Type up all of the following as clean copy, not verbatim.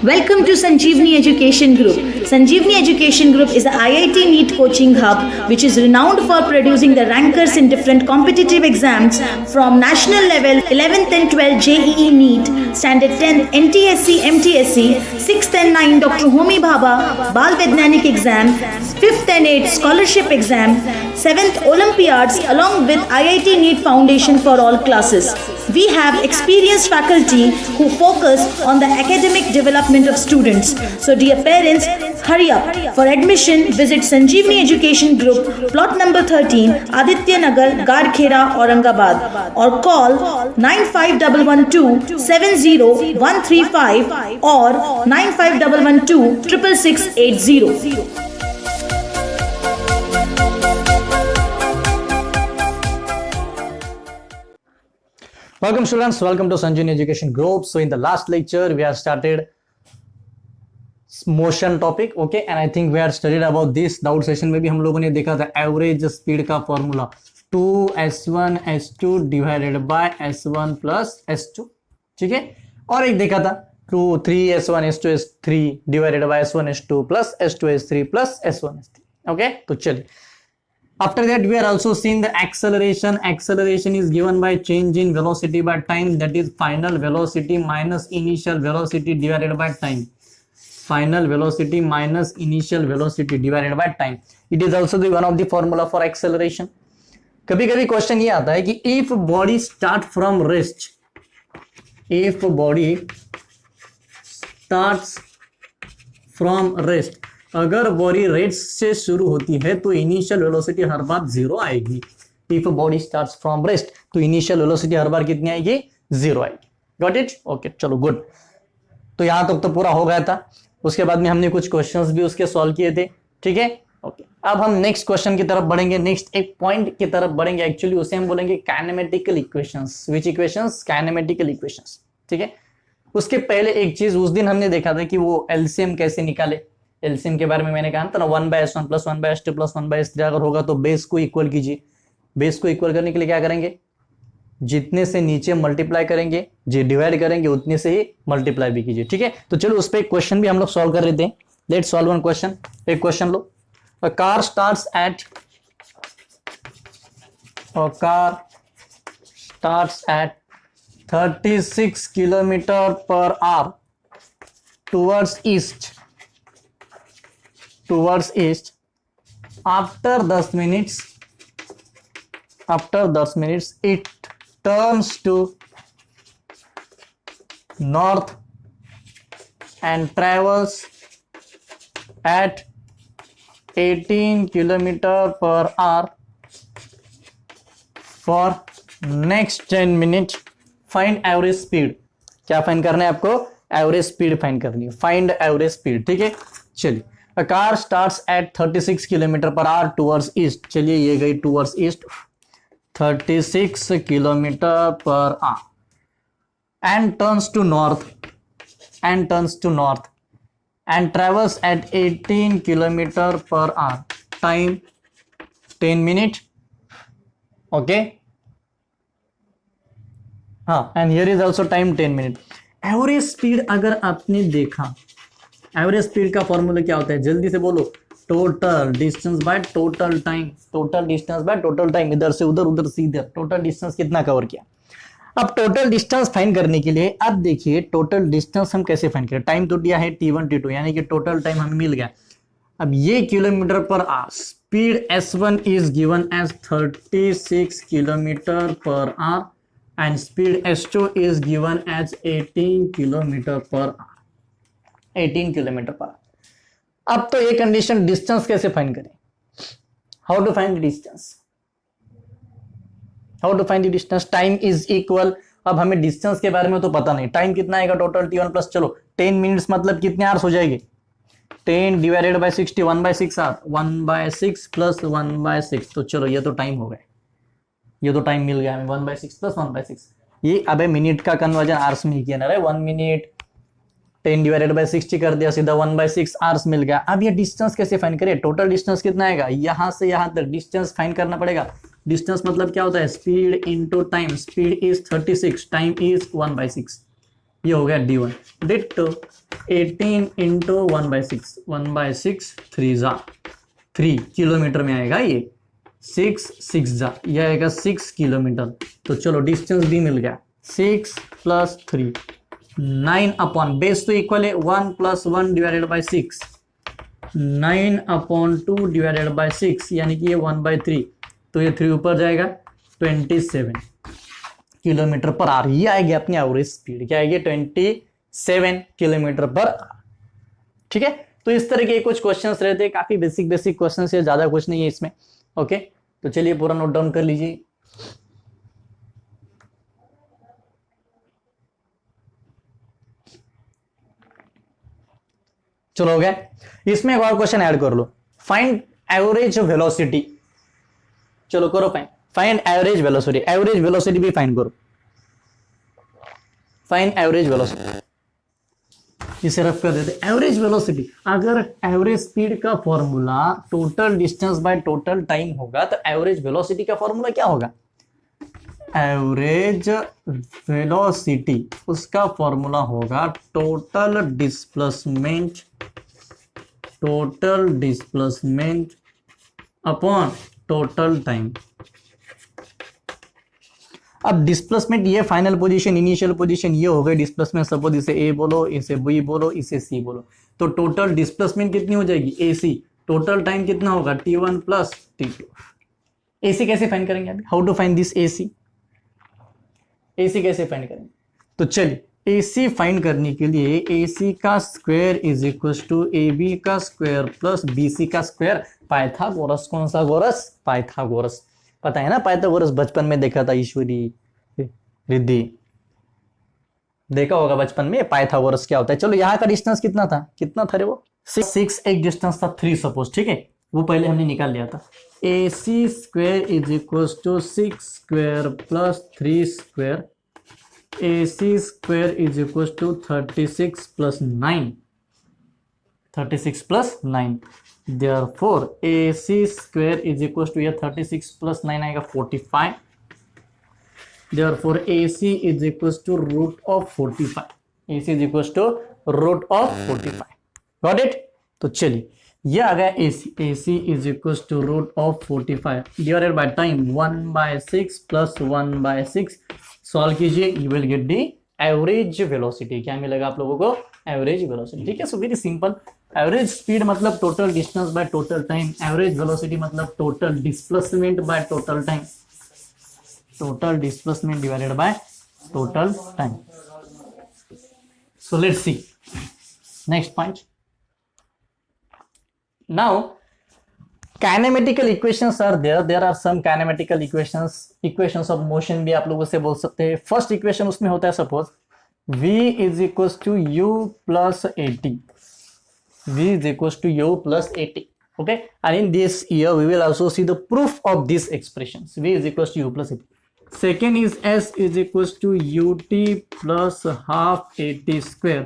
Welcome to Sanjeevani Education Group. Sanjeevani Education Group is the IIT NEET coaching hub which is renowned for producing the rankers in different competitive exams from national level 11th and 12th JEE NEET, Standard 10th NTSC MTSC, 6th and 9th Dr. Homi Bhabha Bal Vaidyanik exam, 5th and 8th scholarship exam, 7th Olympiads along with IIT NEET Foundation for all classes. We have experienced faculty who focus on the academic development of students. So dear parents, hurry up. For admission, visit Sanjeevani Education Group, plot number 13, Aditya Nagar, Gadkhera, Aurangabad, or call 95112 70135 or 95112 66680. Welcome students, welcome to Sanjeevani Education Group. So in the last lecture we have started motion topic, okay, and I think we had studied about this. Doubt session में भी हम लोगों ने देखा था average speed का formula 2s1 s2 divided by s1 plus s2, ठीक है, और एक देखा था 3s1 s2 s3 divided by s1 s2 plus s2 s3 plus s1 s3, okay. तो चलिए, after that we are also seeing the acceleration. Acceleration is given by change in velocity by time, that is final velocity minus initial velocity divided by time. Final velocity minus initial velocity divided by time. It is also the one of the formula for acceleration. कभी कभी question ये आता है कि if body start from rest, if body starts from rest, अगर body rest से शुरू होती है तो इनिशियल वेलोसिटी हर बार जीरो आएगी. If body starts from rest तो इनिशियल वेलोसिटी हर बार कितनी आएगी? जीरो आएगी. Got it? ओके, चलो गुड. तो यहां तक तो पूरा हो गया था. उसके बाद में हमने कुछ क्वेश्चंस भी उसके सॉल्व किए थे, ठीक है. ओके, अब हम नेक्स्ट क्वेश्चन की तरफ बढ़ेंगे, नेक्स्ट एक पॉइंट की तरफ बढ़ेंगे. एक्चुअली उसे हम बोलेंगे kinematical equations. Which equations? Kinematical equations, ठीक है. उसके पहले एक चीज उस दिन हमने देखा था कि वो एलसीएम कैसे निकाले. एलसीएम के बारे में मैंने कहा था ना, 1/s1 plus 1/s2 plus 1/s3 अगर होगा तो बेस को इक्वल कीजिए. बेस को इक्वल करने के लिए क्या करेंगे? जितने से नीचे मल्टीप्लाई करेंगे, जो डिवाइड करेंगे उतने से ही मल्टीप्लाई भी कीजिए, ठीक है. तो चलो उस पर एक क्वेश्चन भी हम लोग सॉल्व कर लेते हैं. Let's solve one question. एक क्वेश्चन लो. A car starts at 36 kilometre per hour towards east. After 10 minutes it turns to north and travels at 18 kilometer per hour for next 10 minutes. Find average speed. क्या find करना है आपको? Average speed find करनी है. Find average speed, ठीक है. चलिए, A car starts at 36 kilometre per hour towards east. चलिए, ये गई towards east 36 kilometre per hour and turns to north and travels at 18 kilometre per hour. Time 10 minute, okay. हाँ, and here is also time 10 minute. Average speed अगर आपने देखा, average speed का formula क्या होता है? जल्दी से बोलो. Total distance by total time. Total distance by total time. इधर से उधर, उधर से इधर. टोटल डिस्टेंस कितना कवर किया. अब टोटल डिस्टेंस फाइंड करने के लिए अब देखिए टोटल डिस्टेंस हम कैसे फाइंड करें. टाइम तो दिया है t1 t2, यानी कि टोटल टाइम हमें मिल गया. अब ये kilometre per hour, speed s1 is given as 36 kilometre per hour and speed s2 is given as 18 kilometre per hour. 18 kilometre per. अब तो ये कंडीशन, डिस्टेंस कैसे फाइंड करें? How to find the distance? Time is equal. अब हमें distance के बारे में तो पता नहीं. टाइम कितना आएगा टोटल t1 प्लस, चलो 10 मिनट्स मतलब कितने आवर्स हो जाएंगे? 10 डिवाइडेड बाय 60, 1/6 आवर. 1/6 प्लस 1/6, तो चलो ये तो टाइम हो गया. ये तो टाइम मिल गया हमें. 1/6 प्लस 1/6. ये अबे मिनट का कन्वर्जन आवर्स में किया ना रे. 1 मिनट 10 डिवाइडेड बाय 60 कर दिया, सीधा 1/6 आवर्स मिल गया. अब ये डिस्टेंस कैसे फाइंड करें? टोटल डिस्टेंस कितना आएगा? यहां से यहां तक डिस्टेंस फाइंड करना पड़ेगा. डिस्टेंस मतलब क्या होता है? Speed into time. Speed is 36, time is 1/6. ये हो गया d1. डिटो 18 इंटू 1/6, 1/6 3 जा 3 किलोमीटर में आएगा ये, 6 जा ये आएगा 6 किलोमीटर। तो चलो डिस्टेंस भी मिल गया, 6 + 3 9 अपॉन बेस तो इक्वल है 1 + 1 डिवाइडेड बाई 6, 9/2 डिवाइडेड बाई 6 यानी कि ये 1/3, तो ये 3 ऊपर जाएगा 27 किलोमीटर पर आवर। ये आएगी अपनी एवरेज स्पीड, क्या आएगी 27 किलोमीटर पर आवर। ठीक है, तो इस तरह के कुछ क्वेश्चंस रहते हैं, काफी बेसिक क्वेश्चंस है, ज्यादा कुछ नहीं है इसमें। ओके, तो चलिए पूरा नोट डाउन कर लीजिए। चलो हो गया। इसमें एक और क्वेश्चन ऐड कर लो, फाइंड एवरेज वेलोसिटी। चलो करो find average velocity, average velocity भी फाइंड करो, फाइंड एवरेज वेलोसिटी। इसे रफ कर देते। एवरेज वेलोसिटी, अगर एवरेज स्पीड का formula total distance by total time होगा तो एवरेज वेलोसिटी का फॉर्मूला क्या होगा? एवरेज वेलोसिटी उसका फॉर्मूला होगा total displacement upon total time. अब डिस्प्लेसमेंट ये फाइनल पोजीशन, इनिशियल पोजीशन ये हो गई डिस्प्लेसमेंट। सपोज इसे ए बोलो, इसे बी बोलो, इसे सी बोलो, तो टोटल डिस्प्लेसमेंट कितनी हो जाएगी? AC। टोटल टाइम कितना होगा? T1 + T2। AC कैसे फाइंड करेंगे अभी? How to find this AC? AC कैसे फाइंड करेंगे? तो चलिए AC फाइंड करने के लिए AC का square is equal to AB का स्क्वायर प्लस BC का स्क्वायर। पाइथागोरस, कौन सा गोरस? पाइथागोरस। पता है ना पाइथागोरस, बचपन में देखा था ईश्वरी रिद्धि, देखा होगा बचपन में पाइथागोरस क्या होता है। चलो यहाँ का डिस्टेंस कितना था रे वो? 6 एक डिस्टेंस था 3 सपोज, ठीक है, वो पहले हमने निकाल लिया था। AC square is equal to 6 square plus 3 square, AC square is equal to 36 + 9, 36 + 9। Therefore AC square is equals to ये 36 + 9 आएगा 45। Therefore AC is equals to √45। AC is equals to √45। Got it? तो चलिए ये आ गया AC। AC is equals to √45 divided by time 1/6 + 1/6। Solve कीजिए, you will get the average velocity. क्या मिलेगा आप लोगों को? Average velocity. ठीक है, so very simple. Average speed मतलब total distance by total time, average velocity मतलब total displacement by total time, total displacement divided by total time. So let's see next point. Now kinematical equations are there are some kinematical equations of motion भी आप लोगों से बोल सकते हैं। First equation उसमें होता है suppose v is equals to u plus at, v is equals to u plus at, okay, and in this year we will also see the proof of these expressions, v is equals to u plus at. Second is s is equals to ut plus half at square,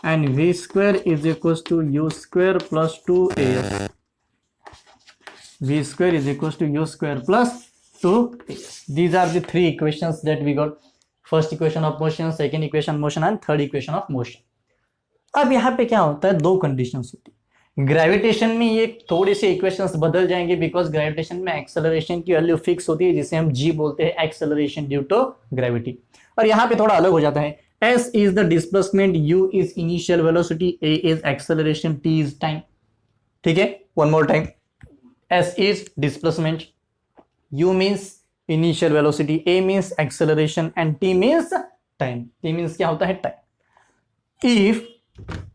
and v square is equals to u square plus 2as, v square is equals to u square plus 2as. These are the three equations that we got. First equation of motion, second equation motion and third equation of motion. अब यहाँ पे क्या होता है, दो conditions होती है। Gravitation में ये थोड़ी सी इक्वेशंस बदल जाएंगे, बिकॉज ग्रेविटेशन में एक्सेलरेशन की वैल्यू फिक्स होती है, जिसे हम g बोलते हैं, एक्सेलरेशन ड्यू टू ग्रेविटी। और यहाँ पे थोड़ा अलग हो जाता है। s is the displacement, u is initial velocity, a is acceleration, t is time. ठीक है, one more time. s is displacement, u means initial velocity, a means acceleration and t means time। t means क्या होता है? Time.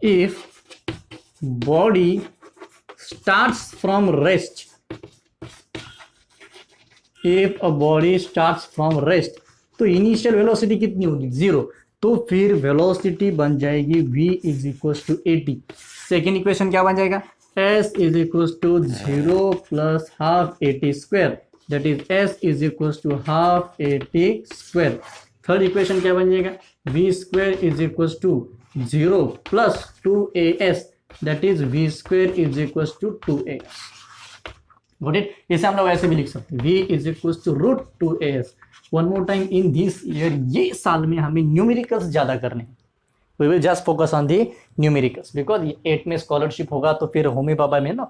if body starts from rest, if a body starts from rest, तो initial velocity कितनी होगी? 0। तो फिर velocity बन जाएगी v is equals to at। Second equation क्या बन जाएगा? s is equals to 0 plus half at square, that is s is equals to half at square। Third equation क्या बन जाएगा? v square is equals to 0 plus 2as, that is v square is equals to 2as। Got it? इसे हम लोग ऐसे भी लिख सकते हैं, v is equals to √2as। One more time, in this year, ये साल में हमें न्यूमेरिकल्स ज्यादा करने हैं। We will just focus on the numericals because 8 में स्कॉलरशिप होगा तो फिर होमी बाबा में ना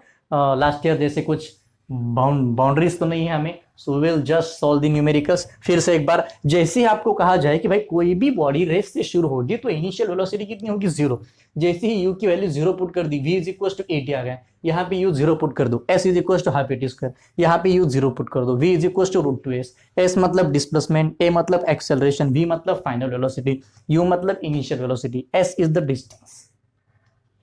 लास्ट ईयर जैसे कुछ बाउंड्रीज तो नहीं है हमें, so will just solve the numericals. फिर से एक बार, जैसे ही आपको कहा जाए कि भाई कोई भी बॉडी रेस से शुरू होगी तो इनिशियल वेलोसिटी कितनी होगी 0। जैसे ही u की वैल्यू 0 पुट कर दी, v इज इक्वल टू 80 आ गया, यहाँ पे u 0 पुट कर दो, s is equal to half 80 square, यहाँ पे u 0 पुट कर दो, v is equal to √2s, s मतलब डिस्प्लेसमेंट, a मतलब एक्सेलरेशन, v मतलब फाइनल वेलोसिटी, u मतलब initial velocity, s is the distance,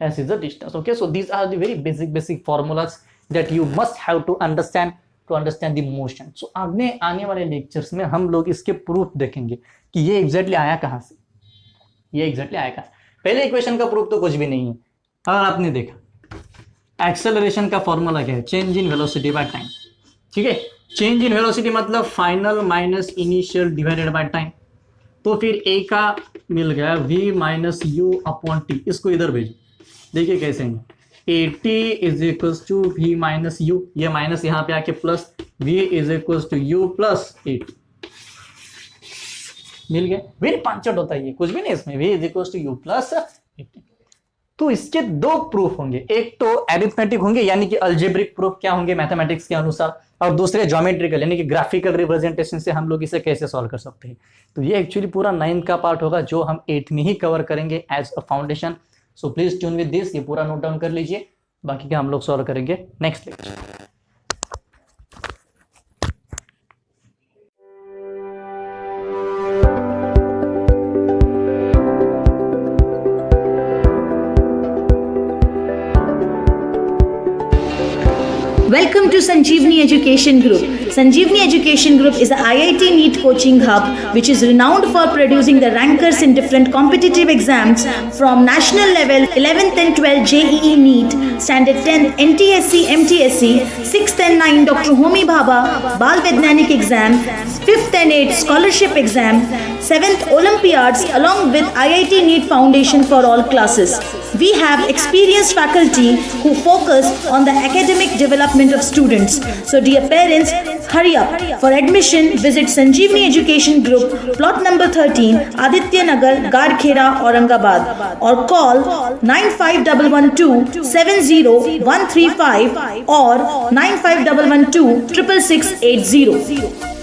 s is the distance. Okay, so these are the very basic formulas that you must have to understand the motion. So आने वाले lectures में हम लोग इसके proof देखेंगे कि ये एग्जैक्टली आया कहाँ से, ये एग्जैक्टली आया कहाँ। पहले इक्वेशन का प्रूफ तो कुछ भी नहीं है। अगर आपने देखा एक्सेलरेशन का फॉर्मूला क्या है, change in velocity by time. ठीक है, चेंज इन वेलोसिटी मतलब final minus initial divided by time. तो फिर a का मिल गया v minus u upon t, इसको इधर भेजो, देखिए कैसे हैं, 80 is equal to v minus u, ये माइनस यहाँ पे आके plus v is equal to u plus 80 मिल गया। वेरी पंचड होता है ये, कुछ भी नहीं इसमें, v is equal to u plus 80। तो इसके दो प्रूफ होंगे, एक तो एरिथमेटिक होंगे यानी कि अल्जेब्रिक प्रूफ क्या होंगे मैथमेटिक्स के अनुसार, और दूसरे ज्योमेट्रिकल यानी कि ग्राफिकल रिप्रेजेंटेशन से हम लोग इसे कैसे सॉल्व कर सकते हैं। तो ये एक्चुअली पूरा 9th का पार्ट होगा जो हम 8th में ही कवर करेंगे as a foundation. So please tune with this, ये पूरा नोट डाउन कर लीजिए, बाकी का हम लोग सॉल्व करेंगे next lecture. Welcome to Sanjeevani Education Group. Sanjeevani Education Group is a IIT NEET coaching hub which is renowned for producing the rankers in different competitive exams from national level 11th and 12th JEE NEET, Standard 10 NTSC MTSC, 6th and 9 Dr. Homi Bhabha Bal Vaidyanik exam, 5th and 8th scholarship exam, 7th Olympiads along with IIT NEET Foundation for all classes. We have experienced faculty who focus on the academic development of students. So dear parents, hurry up. For admission, visit Sanjeevani Education Group, plot number 13, Aditya Nagar, Gadkhera, Aurangabad, or call 95112 70135 or 95112 66680.